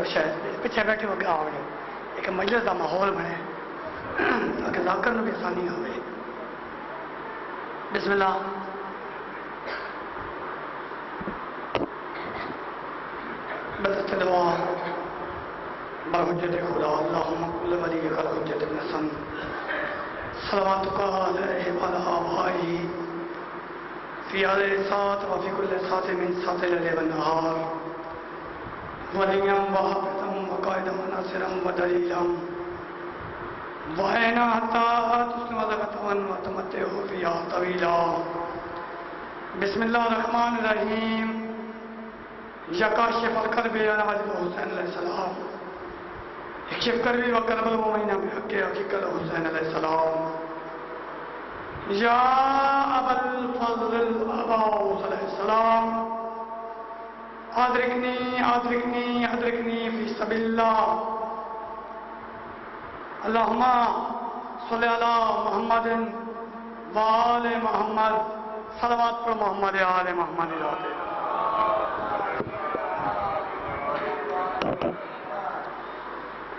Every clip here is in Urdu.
کرو شاید پیچھے بیٹھے ہو کے آ جاؤ ایک مجلس کا ماحول بنے تاکہ ذاکر بھی آسانی ہوئے بسم اللہ بدت دعا برحجت خدا اللہم کل ولی کل حجت ابن حسن صلواتک علیہ وعلی آبائہ فی هذه الساعة وفي كل ساعة من ساعة الليل والنهار وليا وحافظا وقائدا وناصرا ودليلا وعينا حتى تسلم زكاة وتمتعه فيها طويلا بسم الله الرحمن الرحيم يا كاشف الكرب يا ناظر الحسين عليه السلام اكشف كربي وكرب المؤمنين بحق حقيقة الحسين عليه السلام یا ابا الفضل ابا علیہ السلام ادرکنی ادرکنی ادرکنی فی سبیل اللہ اللہم صلی علی محمد وآل محمد صلوات پر محمد آل محمد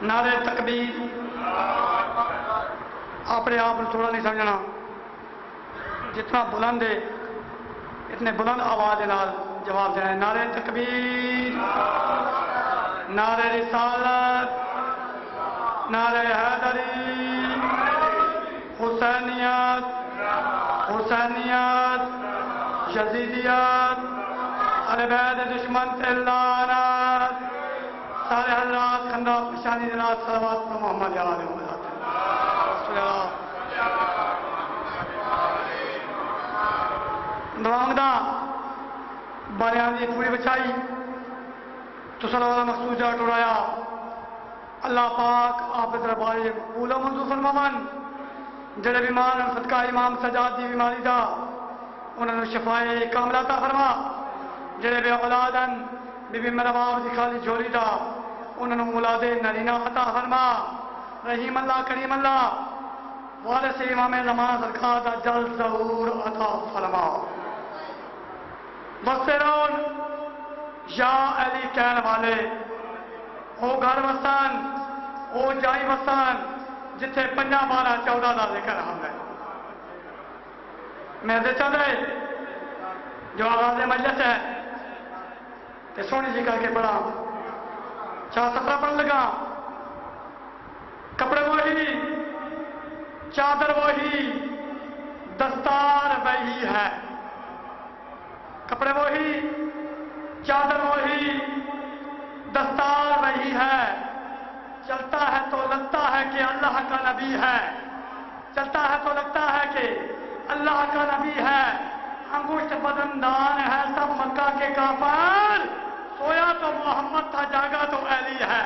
نعرہ تکبیر اپنے آپ تھوڑا نہیں سمجھنا جتنا بلند ہے اتنے بلند آواز نال جواب دینا ہے نعرہ تکبیر نعرہ رسالت نعرہ حیدری حسینیت حسینیت یزیدیت البید دشمن سے لعنت سارے حضرات خندہ پشانی جنات صلوات پر محمد علیہ وسلم دعاؤں باریان دی پوری بچائی تو صلی اللہ مقصود جا ٹوڑایا اللہ پاک آپ دربارے قبول و منظور فرماون جڑے بیمار صدقہ امام سجاد دی بیماری دا انہوں نے شفائے کاملہ عطا فرما جڑے بے اولادن بی بی میرا باپ دی خالی جھولی دا انہوں نے اولاد نرینہ عطا فرما رحیم اللہ کریم اللہ وارث امام زمانہ سرکار دا جلد ظہور عطا فرما بسرون یا علی کہن والے او گھر وسان او جائی وسان جتھے 5 12 14 دا ذکر ہم ہے میں دے چاہ رہے جو آغاز مجلس ہے تے سونی جی کر کے پڑھا چاہ سفرہ پڑھ لگا کپڑے وہی چادر وہی دستار وہی ہے کپڑے وہی چادر وہی دستار وہی ہے چلتا ہے تو لگتا ہے کہ اللہ کا نبی ہے چلتا ہے تو لگتا ہے کہ اللہ کا نبی ہے انگشت بدندان ہے سب مکہ کے کافر سویا تو محمد تھا جاگا تو علی ہے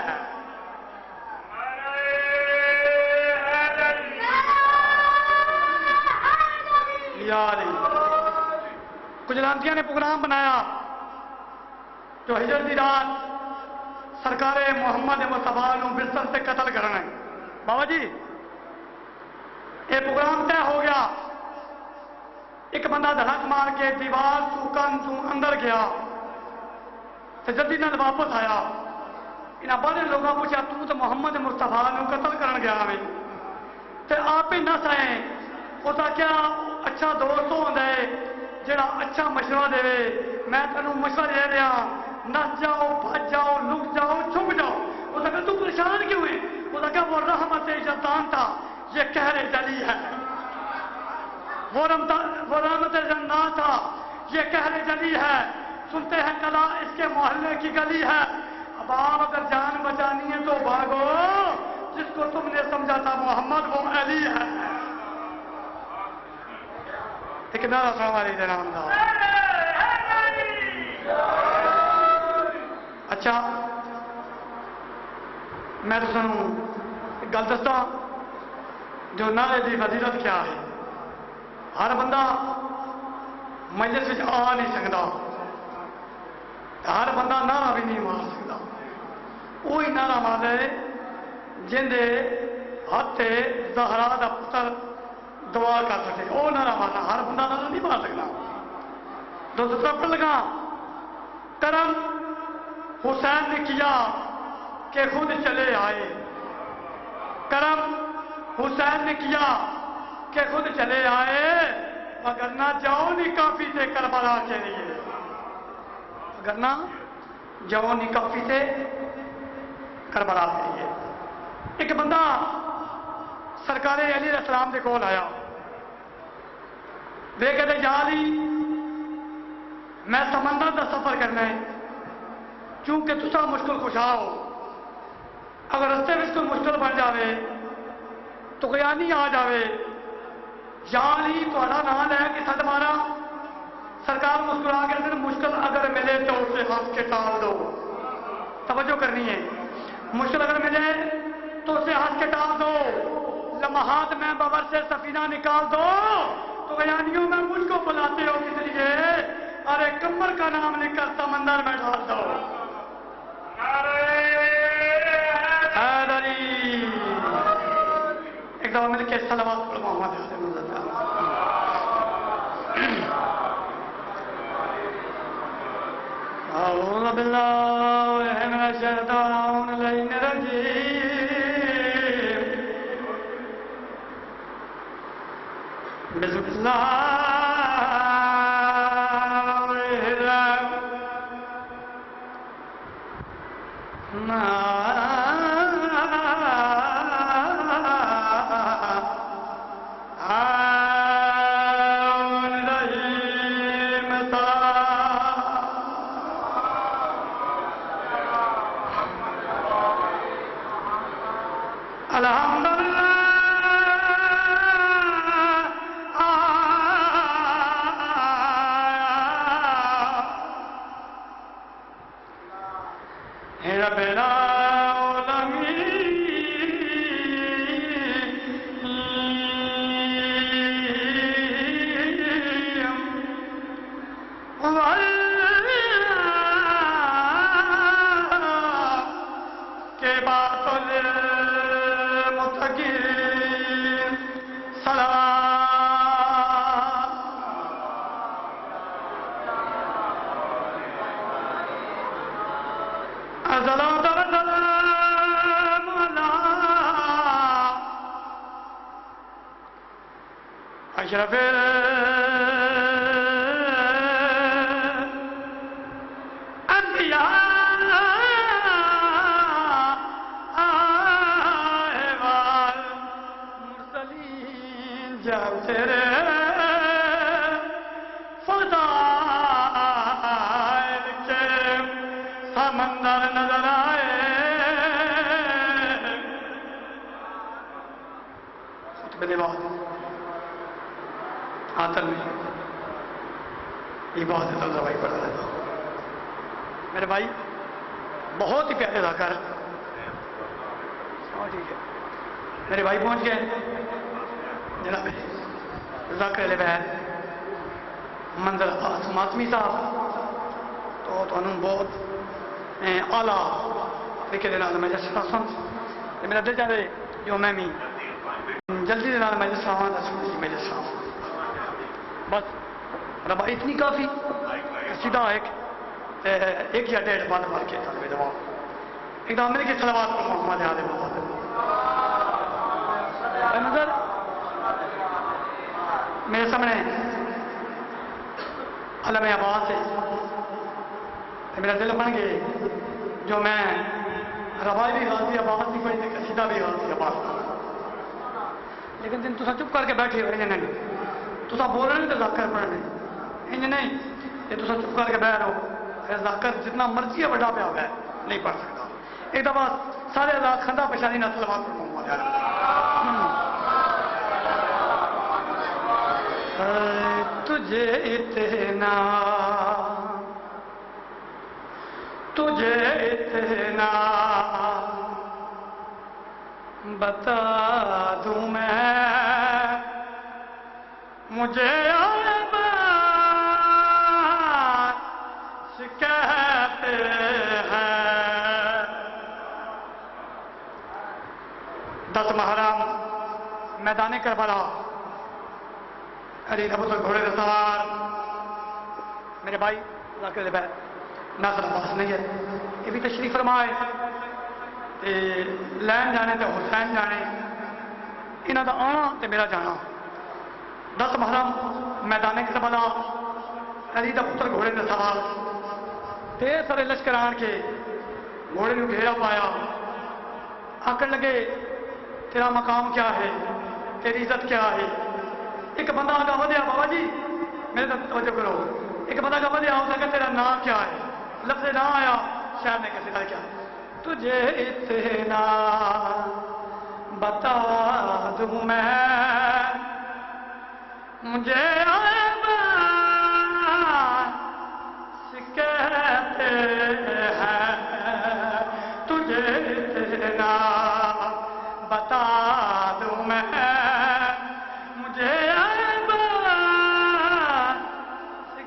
یا علی کچھ لانتیاں نے پروگرام بنایا جو ہجر دی رات سرکار محمد مصطفیٰ نو بستر سے قتل کرنا ہے بابا جی یہ پروگرام طے ہو گیا ایک بندہ دھڑک مار کے دیوار تو کن تو اندر گیا تو جدی نال واپس آیا انہاں بڑے لوگوں پوچھا تو محمد مصطفیٰ نو قتل کرن گیا میں تے آپ ہی نہ سہیں اس کا کیا اچھا دوست ہوتا ہے جڑا اچھا مشورہ دے میں تینوں مشورہ دے دیا نس جاؤ بھج جاؤ لک جاؤ چھپ جاؤ اس نے کہا تو پریشان کیوں ہے اس نے کہا وہ رحمت جدان تھا یہ قہر جلی ہے وہ رحمت جنات تھا یہ قہر جلی ہے سنتے ہیں کلا اس کے محلے کی گلی ہے اب آپ اگر جان بچانی ہے تو بھاگو جس کو تم نے سمجھا تھا محمد وہ علی ہے ایک نعرہ ہماری جناب دا اچھا میں تو سنوں گل دستا جو نعرے دی فضیلت کیا ہے ہر بندہ مجلس وچ آ نہیں سکتا ہر بندہ نعرہ بھی نہیں مار سکتا وہی نعرہ مارے جن دے ہاتھ زہرا دا پتر دعا کر سکے وہ نعرہ مارنا ہر بندہ نعرہ نہیں مار سکتا دوسرا پڑھ لگا کرم حسین نے کیا کہ خود چلے آئے، کرم حسین نے کیا کہ خود چلے آئے، وگرنہ جاؤ نہیں کافی تھے کربلا کے لیے، وگرنہ جاؤ نہیں کافی تھے کربلا کے لیے۔ ایک بندہ سرکار علی علیہ السلام کے کول آیا، وہ کہتے یا علی میں سمندر کا سفر کرنا ہے، چونکہ تسا مشکل کشا ہو، اگر رستے میں کوئی مشکل بن جاوے تو غیانی آ جاوے، یا علی تھوڑا نام ہے کہ سد مارا، سرکار مسکرا کے دن مشکل اگر ملے تو اسے ہنس کے ٹال دو، توجہ کرنی ہے، مشکل اگر ملے تو اسے ہنس کے ٹال دو، لمحات میں ببر سے سفینہ نکال دو، تو غیانیوں میں مجھ کو بلاتے ہو کس لیے، ارے کمر کا نام لکھ کر سمندر میں ڈال دو۔ حیدری ایک دفعہ مل کے صلوات پڑھ محمد اعوذ باللہ من الشیطان الرجیم، بسم اللہ اشرف انبیاء والمرسلین، جب تیرے فضائل کے سمندر نظر آئے، خطبے کے بعد آتل میں عبادت اللہ بھائی پڑھا رہا تھا، میرے بھائی بہت ہی پیارے ذاکر، ٹھیک ہے میرے بھائی پہنچ گئے جناب ذاکر علیہ بہن منظر ماتمی صاحب، تو انہوں بہت اعلیٰ طریقے کے نال مجلس سن، میرا دل چاہے جو میں بھی جلدی کے نال مجلس مجلس بس ربا اتنی کافی سیدھا ایک یا ڈیڑھ بند مار کے جواب ایک دم مل کے صلوات پر محمد علیہ نظر میرے سامنے علم عباس ہے، میرا دل بن گئے جو میں ربائی بھی غازی عباس بھی پڑھی تھی، قصیدہ بھی غازی عباس، لیکن دن تصا چپ کر کے بیٹھے ہو نہیں تصا بول رہے نہیں تو ذاکر پڑھنے انج نہیں، یہ تصا چپ کر کے بیٹھ رہو پھر ذاکر جتنا مرضی ہے بڑا پیا ہوا ہے نہیں پڑھ سکتا۔ ایک دفعہ سارے رات کھندا پشانی نہ صلوات پر محمد تجھے اتنا بتا دوں میں، مجھے کہتے ہیں 10 محرم میدان کربلا، علی نبوت گھوڑے کا سوار، میرے بھائی ذاکر علیہ بہن ناظر عباس نہیں ہے، یہ بھی تشریف فرمائے، تے لین جانے تے حسین جانے انہاں دا آنا تے میرا جانا 10 محرم میدان کربلا علی دا پتر گھوڑے نے سوار تے سارے لشکر آن کے گھوڑے نو گھیرا پایا آکر لگے تیرا مقام کیا ہے تیری عزت کیا ہے ایک بندہ آگا ودیا بابا جی میرے تک توجہ کرو ایک بندہ آگا ودیا ہو سکتا تیرا نام کیا ہے لفظ نہ آیا شاید نے کیسے کیا تجھے اتنا بتا دوں میں مجھے کہتے ہیں تجھے اتنا بتا دوں میں مجھے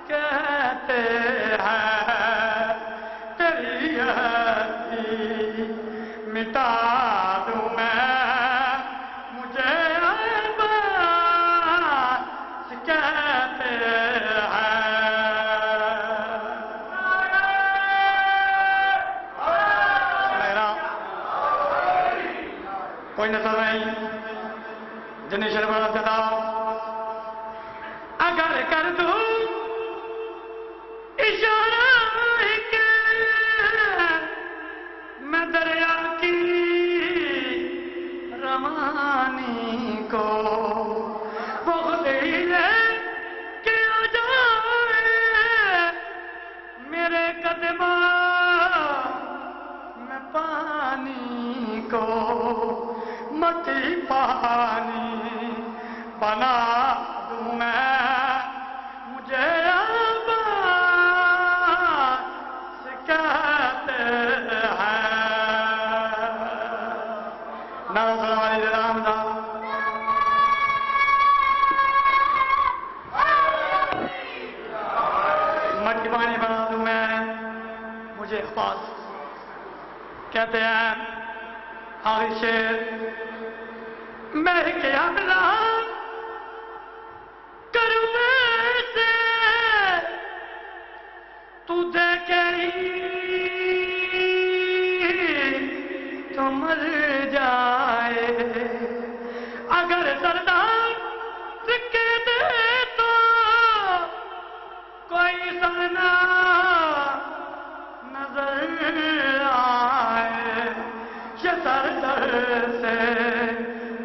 کہتے ہیں تیری ہستی مٹا دوں میں مجھے کہتے ہیں کوئی نظر نہیں جنہیں شرمانا چاہتا اگر کر دوں اشارہ کہ میں دریا کی روانی کو بہت ہی لے کے آ جائے میرے قدموں میں پانی کو مٹی پانی بنا دوں میں مجھے کہتے ہیں نعرہ سلام علیہ رام دا مٹی پانی بنا دوں میں مجھے عباس کہتے ہیں آخری شیر میں کیا ملا کروں سے تو دیکھے تو مر جائے اگر سردار سکے دے تو کوئی سرنا نظر آئے یہ سر سے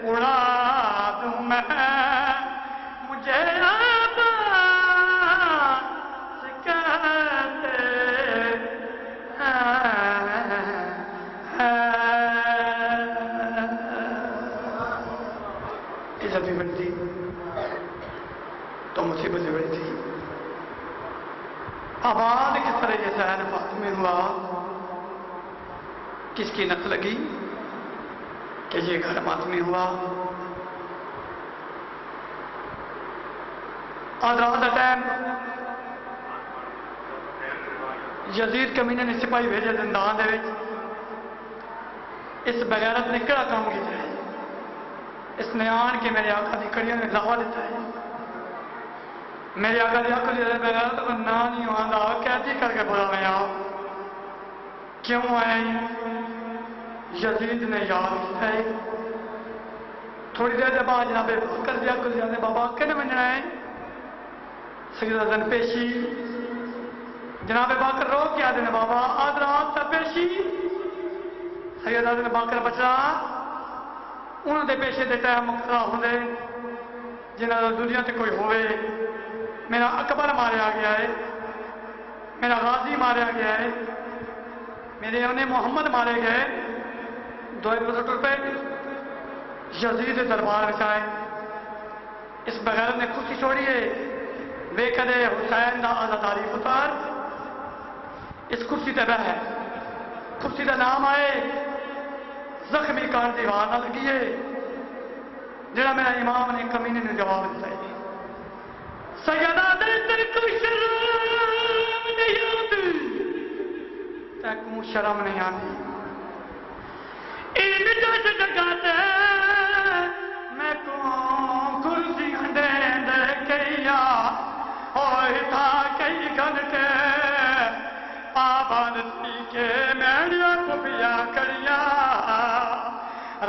اڑا دوں میں مجھے کہتے عزت بھی بنتی تو مصیبت بھی بنتی آباد کس طرح یہ سہن فاطمے ہوا کس کی نت لگی کہ یہ گھر ماتمی ہوا آج رات کا ٹائم یزید کمینے نے سپاہی بھیجے زندان دے وچ اس بغیرت نے کہڑا کام کیا ہے اس نے آن کے میرے آقا دی کڑیاں میں لاوا دیتا ہے میرے آقا دی آقا دی بغیرت کو نہ نہیں آندا قیدی کر کے بلا میں آؤ کیوں آئے یزید نے یاد کیا ہے تھوڑی دیر بعد جناب بکر دیا کل جانے بابا کہنے منجنا ہے سید حسن پیشی جناب باکر رو کیا دینے بابا آج رات تا پیشی سید حسن باکر بچا انہوں دے پیشے دے ٹائم مقترا ہوندے جنہاں دنیا تے کوئی ہوئے میرا اکبر ماریا گیا ہے میرا غازی ماریا گیا ہے میرے انہیں محمد مارے گئے دو ایک پہ یزید دربار میں آئے اس بغیرت نے خوشی چھوڑی ہے بے کدے حسین دا آزاداری اتار اس کرسی تے بہ ہے کرسی دا نام آئے زخمی کار دیوار نہ لگیے جڑا میرا امام نے کمینے نے جواب دیتا ہے سیدہ دے کو شرم نہیں آتی تیکوں شرم نہیں آتی ان جس جگاتے میں کو کرسیاں دے دے کیا ہوئے تھا کئی گھنٹے پابند سی کے میرے پپیا کریاں